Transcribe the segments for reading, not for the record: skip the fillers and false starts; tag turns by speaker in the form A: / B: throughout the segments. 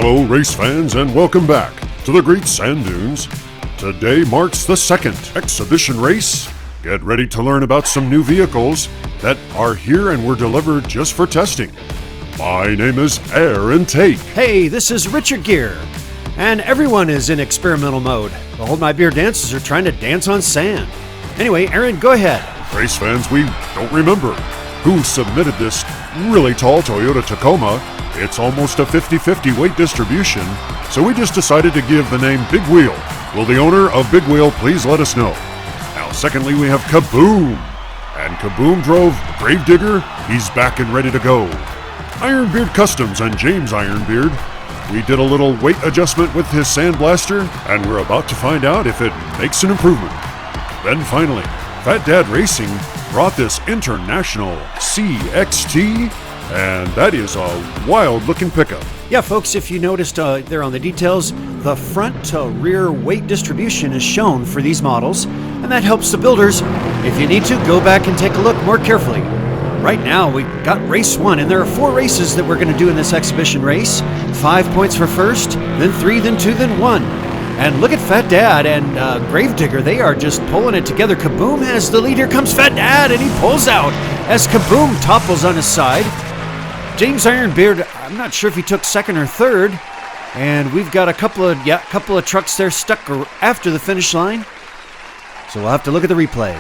A: Hello race fans and welcome back to the Great Sand Dunes. Today marks the second exhibition race. Get ready to learn about some new vehicles that are here and were delivered just for testing. My name is Aaron Tate.
B: Hey, this is Richard Gere. And everyone is in experimental mode. The Hold My Beer dancers are trying to dance on sand. Anyway, Aaron, go ahead.
A: Race fans, we don't remember who submitted this really tall Toyota Tacoma. It's almost a 50-50 weight distribution, so we just decided to give the name Big Wheel. Will the owner of Big Wheel please let us know? Now, secondly, we have Kaboom. And Kaboom drove Gravedigger. He's back and ready to go. Ironbeard Customs and James Ironbeard. We did a little weight adjustment with his sandblaster, and we're about to find out if it makes an improvement. Then finally, Fat Dad Racing brought this International CXT, and that is a wild-looking pickup.
B: Yeah, folks, if you noticed there on the details, the front to rear weight distribution is shown for these models, and that helps the builders. If you need to, go back and take a look more carefully. Right now, we got race 1, and there are 4 races that we're going to do in this exhibition race. 5 points for first, then 3, then 2, then 1. And look at Fat Dad and Gravedigger. They are just pulling it together. Kaboom has the lead. Here comes Fat Dad, and he pulls out as Kaboom topples on his side. James Ironbeard, I'm not sure if he took second or third. And we've got a couple of trucks there stuck after the finish line. So we'll have to look at the replay.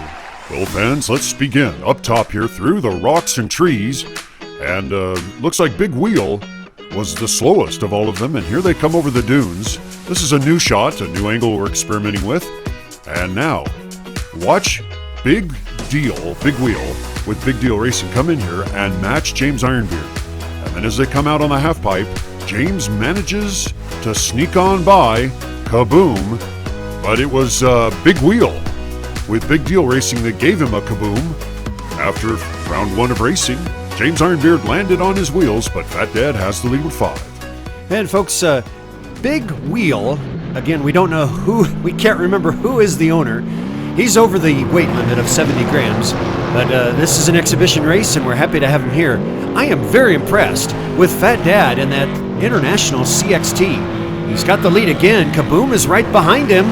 A: Well, fans, let's begin up top here through the rocks and trees. And looks like Big Wheel was the slowest of all of them. And here they come over the dunes. This is a new shot, a new angle we're experimenting with. And now, watch Big Wheel with Big Deal Racing come in here and match James Ironbeard. And then as they come out on the half pipe, James manages to sneak on by Kaboom. But it was Big Wheel with Big Deal Racing that gave him a kaboom. After round 1 of racing, James Ironbeard landed on his wheels, but Fat Dad has the lead with 5.
B: And folks, Big Wheel, again, we don't know we can't remember who is the owner. He's over the weight limit of 70 grams, but this is an exhibition race and we're happy to have him here. I am very impressed with Fat Dad and that International CXT. He's got the lead again. Kaboom is right behind him.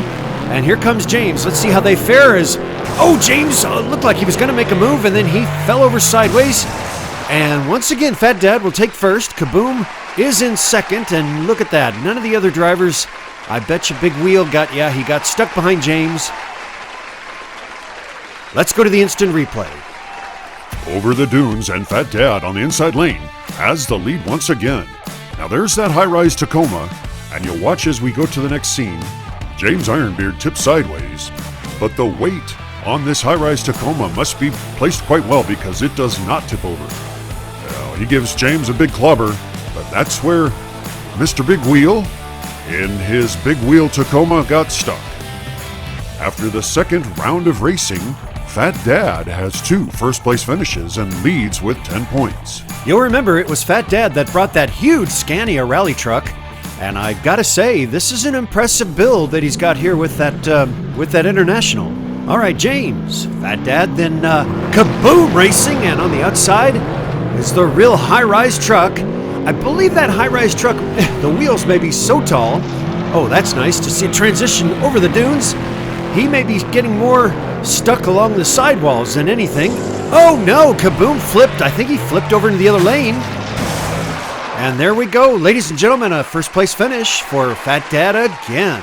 B: And here comes James. Let's see how they fare as... Oh, James looked like he was going to make a move, and then he fell over sideways. And once again, Fat Dad will take first. Kaboom is in second, and look at that. None of the other drivers, I bet you Big Wheel he got stuck behind James. Let's go to the instant replay.
A: Over the dunes, and Fat Dad on the inside lane has the lead once again. Now there's that high-rise Tacoma, and you'll watch as we go to the next scene. James Ironbeard tips sideways, but the weight on this high-rise Tacoma must be placed quite well because it does not tip over. Well, he gives James a big clobber, but that's where Mr. Big Wheel in his Big Wheel Tacoma got stuck. After the second round of racing, Fat Dad has 2 first-place finishes and leads with 10 points.
B: You'll remember it was Fat Dad that brought that huge Scania rally truck. And I gotta say, this is an impressive build that he's got here with that International. All right, James, Fat Dad, then Kaboom Racing, and on the outside is the real high-rise truck. I believe that high-rise truck, the wheels may be so tall. Oh, that's nice to see it transition over the dunes. He may be getting more stuck along the sidewalls than anything. Oh no, Kaboom flipped. I think he flipped over into the other lane. And there we go, ladies and gentlemen, a first-place finish for Fat Dad again.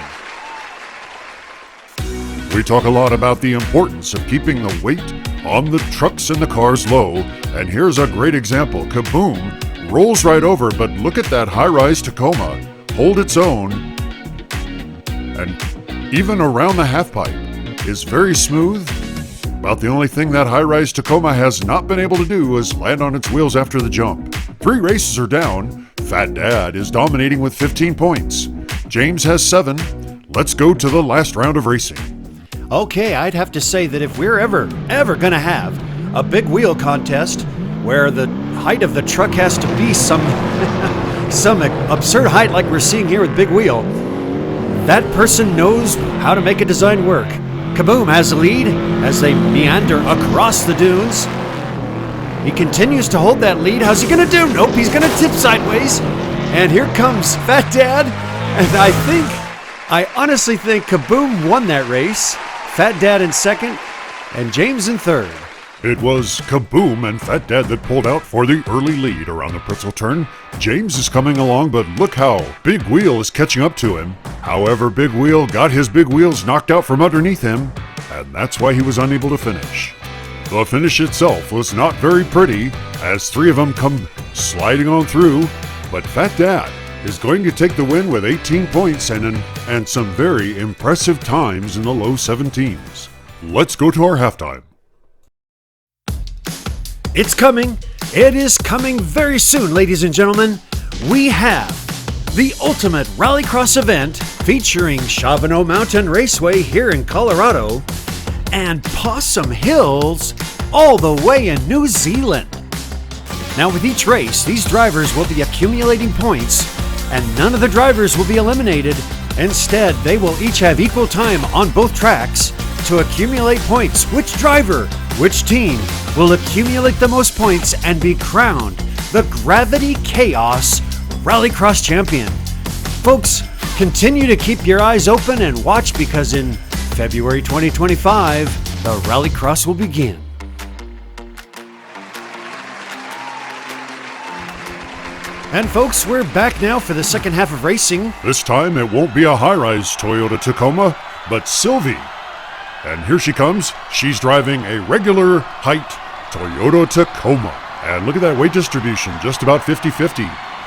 A: We talk a lot about the importance of keeping the weight on the trucks and the cars low, and here's a great example. Kaboom rolls right over, but look at that high-rise Tacoma hold its own, and even around the half-pipe is very smooth. About the only thing that high-rise Tacoma has not been able to do is land on its wheels after the jump. 3 races are down. Fat Dad is dominating with 15 points. James has 7. Let's go to the last round of racing.
B: Okay, I'd have to say that if we're ever going to have a Big Wheel contest where the height of the truck has to be some absurd height like we're seeing here with Big Wheel, that person knows how to make a design work. Kaboom has the lead as they meander across the dunes. He continues to hold that lead. How's he going to do? Nope, he's going to tip sideways. And here comes Fat Dad. And I honestly think Kaboom won that race. Fat Dad in second and James in third.
A: It was Kaboom and Fat Dad that pulled out for the early lead around the Pretzel turn. James is coming along, but look how Big Wheel is catching up to him. However, Big Wheel got his big wheels knocked out from underneath him, and that's why he was unable to finish. The finish itself was not very pretty, as three of them come sliding on through, but Fat Dad is going to take the win with 18 points and some very impressive times in the low 17s. Let's go to our halftime.
B: It's coming. It is coming very soon, ladies and gentlemen. We have the ultimate rallycross event featuring Chauveneau Mountain Raceway here in Colorado and Possum Hills all the way in New Zealand. Now, with each race, these drivers will be accumulating points, and none of the drivers will be eliminated. Instead, they will each have equal time on both tracks to accumulate points. Which driver, which team will accumulate the most points and be crowned the Gravity Chaos Rallycross Champion? Folks, continue to keep your eyes open and watch, because in February 2025, the Rallycross will begin. And folks, we're back now for the second half of racing.
A: This time it won't be a high-rise Toyota Tacoma, but Sylvie. And here she comes. She's driving a regular height Toyota Tacoma. And look at that weight distribution, just about 50-50.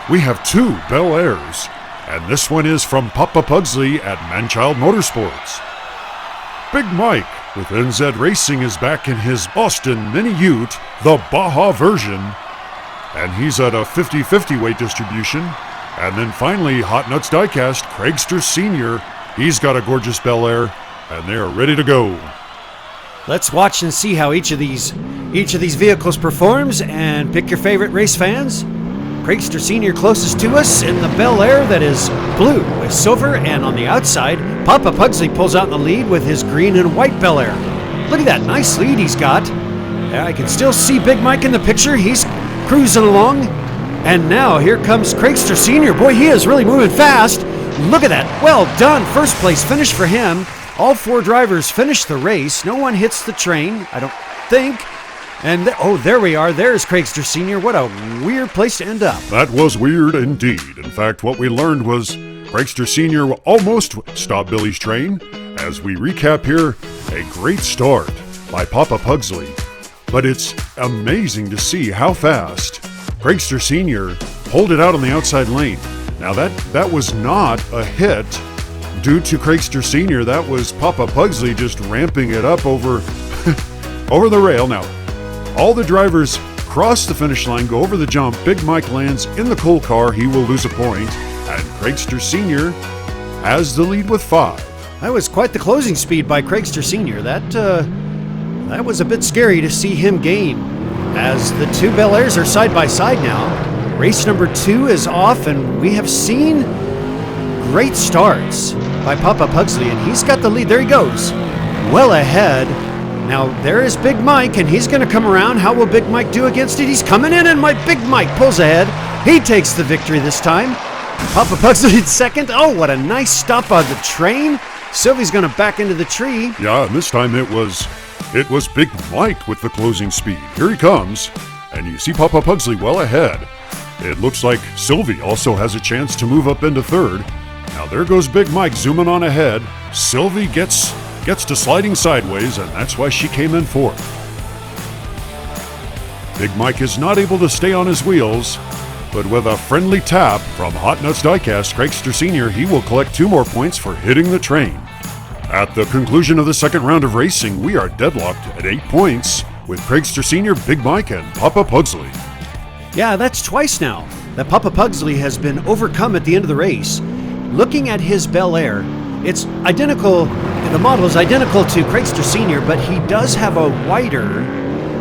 A: We have two Bel Airs, and this one is from Papa Pugsley at Manchild Motorsports. Big Mike with NZ Racing is back in his Austin Mini Ute, the Baja version, and he's at a 50-50 weight distribution. And then finally, Hot Nuts Diecast, Craigster Sr., he's got a gorgeous Bel Air, and they are ready to go.
B: Let's watch and see how each of these vehicles performs, and pick your favorite race fans. Craigster Sr. closest to us in the Bel Air that is blue with silver, and on the outside, Papa Pugsley pulls out in the lead with his green and white Bel Air. Look at that nice lead he's got. I can still see Big Mike in the picture. He's cruising along. And now here comes Craigster Sr. Boy, he is really moving fast. Look at that. Well done. First place finish for him. All four drivers finished the race. No one hits the train, I don't think. And there we are. There's Craigster Sr. What a weird place to end up.
A: That was weird indeed. In fact, what we learned was Craigster Sr. almost stopped Billy's train. As we recap here, a great start by Papa Pugsley. But it's amazing to see how fast Craigster Sr. pulled it out on the outside lane. Now that was not a hit due to Craigster Sr. That was Papa Pugsley just ramping it up over over the rail. Now, all the drivers cross the finish line, go over the jump. Big Mike lands in the coal car. He will lose a point. And Craigster Sr. has the lead with 5.
B: That was quite the closing speed by Craigster Sr. That was a bit scary to see him gain, as the two Bel Airs are side by side now. Race number 2 is off, and we have seen great starts by Papa Pugsley, and he's got the lead. There he goes, well ahead. Now there is Big Mike, and he's going to come around. How will Big Mike do against it? He's coming in, and my Big Mike pulls ahead. He takes the victory this time. Papa Pugsley in second. Oh, what a nice stop on the train. Sylvie's going to back into the tree.
A: Yeah, and this time it was Big Mike with the closing speed. Here he comes, and you see Papa Pugsley well ahead. It looks like Sylvie also has a chance to move up into third. Now there goes Big Mike zooming on ahead. Sylvie gets to sliding sideways, and that's why she came in fourth. Big Mike is not able to stay on his wheels, but with a friendly tap from Hot Nuts Diecast, Craigster Sr., he will collect 2 more points for hitting the train. At the conclusion of the second round of racing, we are deadlocked at 8 points with Craigster Sr., Big Mike, and Papa Pugsley.
B: Yeah, that's twice now that Papa Pugsley has been overcome at the end of the race. Looking at his Bel Air, it's identical, the model is identical to Craigster Sr., but he does have a wider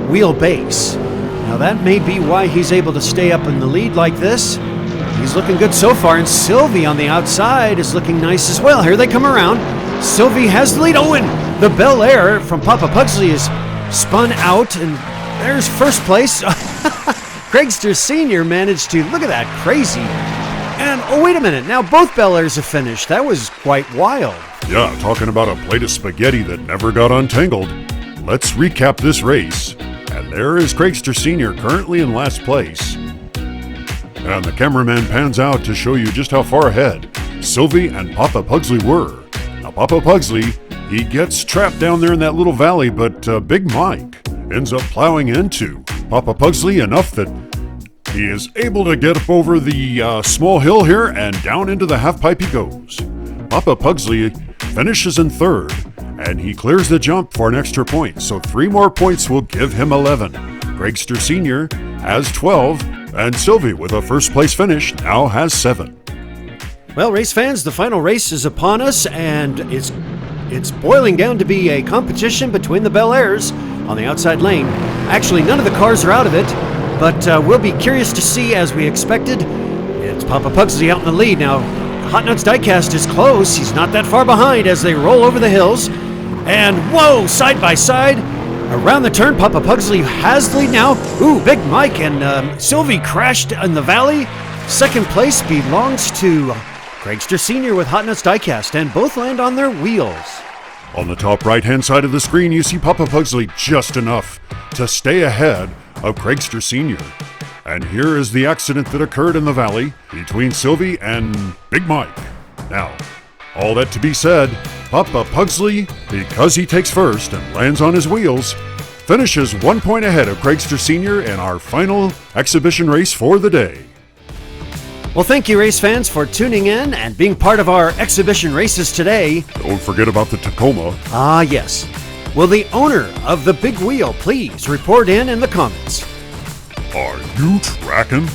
B: wheelbase. Now that may be why he's able to stay up in the lead like this. He's looking good so far, and Sylvie on the outside is looking nice as well. Here they come around. Sylvie has the lead. Oh, and the Bel Air from Papa Pugsley is spun out, and there's first place. Craigster Sr. managed to, look at that, crazy And, oh, wait a minute. Now both Bel Airs have finished. That was quite wild.
A: Yeah, talking about a plate of spaghetti that never got untangled. Let's recap this race. And there is Craigster Sr. currently in last place. And the cameraman pans out to show you just how far ahead Sylvie and Papa Pugsley were. Now, Papa Pugsley, he gets trapped down there in that little valley, but Big Mike ends up plowing into Papa Pugsley enough that he is able to get up over the small hill here and down into the half pipe he goes. Papa Pugsley finishes in third, and he clears the jump for an extra point, so 3 more points will give him 11. Craigster Sr. has 12, and Sylvie, with a first place finish, now has 7.
B: Well, race fans, the final race is upon us, and it's boiling down to be a competition between the Bel Airs on the outside lane. Actually, none of the cars are out of it, but we'll be curious to see, as we expected. It's Papa Pugsley out in the lead. Now, Hot Nuts Diecast is close. He's not that far behind as they roll over the hills. And whoa, side by side, around the turn, Papa Pugsley has the lead now. Ooh, Big Mike and Sylvie crashed in the valley. Second place belongs to Craigster Sr. with Hot Nuts Diecast, and both land on their wheels.
A: On the top right-hand side of the screen, you see Papa Pugsley just enough to stay ahead of Craigster Sr. And here is the accident that occurred in the valley between Sylvie and Big Mike. Now, all that to be said, Papa Pugsley, because he takes first and lands on his wheels, finishes 1 point ahead of Craigster Sr. in our final exhibition race for the day.
B: Well, thank you, race fans, for tuning in and being part of our exhibition races today.
A: Don't forget about the Tacoma.
B: Ah, yes. Will the owner of the big wheel please report in the comments?
A: Are you tracking?